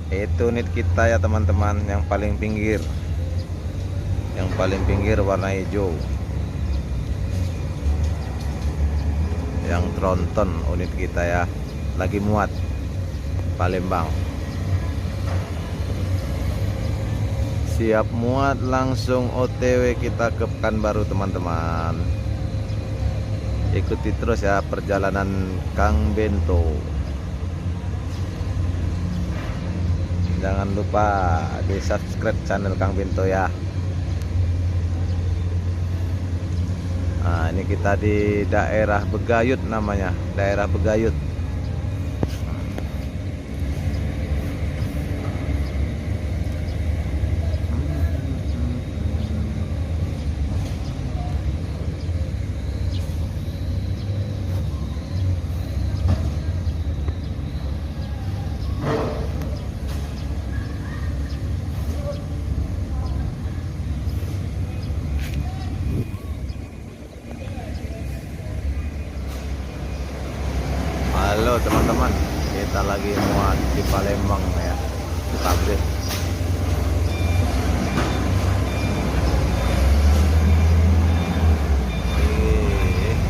Itu unit kita ya teman-teman, yang paling pinggir. Yang paling pinggir warna hijau. Yang tronton unit kita ya. Lagi muat Palembang. Siap muat, langsung OTW kita ke Pekanbaru teman-teman. Ikuti terus ya perjalanan Kang Bento. Jangan lupa di subscribe channel Kang Bento ya. Nah, ini kita di daerah Begayut namanya, daerah Begayut. Halo teman-teman, kita lagi muat di Palembang ya, di pabrik.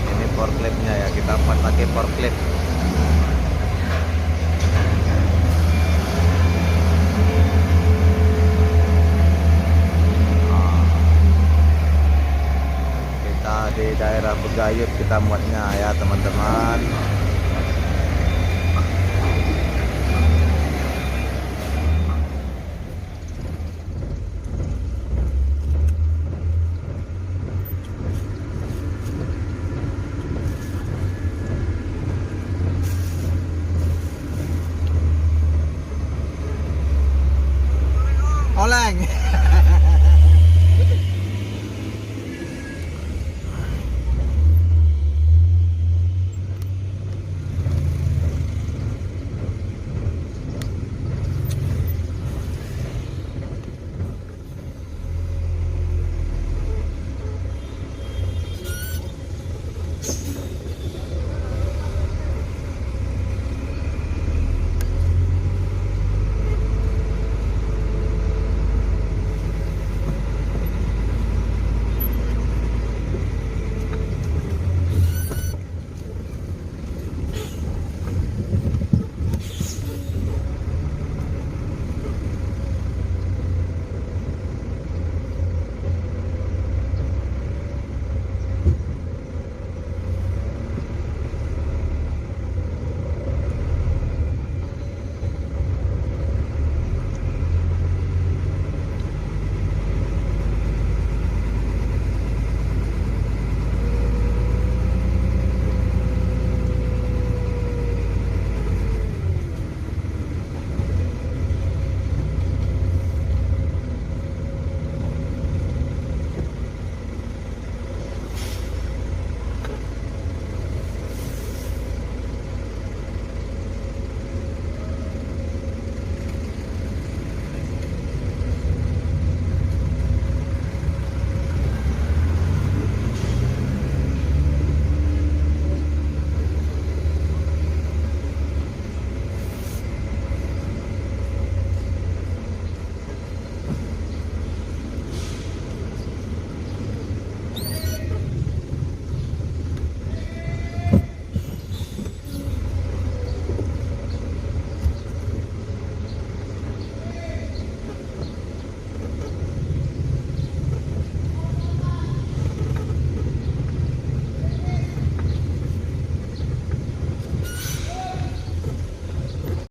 Ini forkliftnya ya, kita pakai forklift. Kita di daerah Begayut kita muatnya ya teman-teman.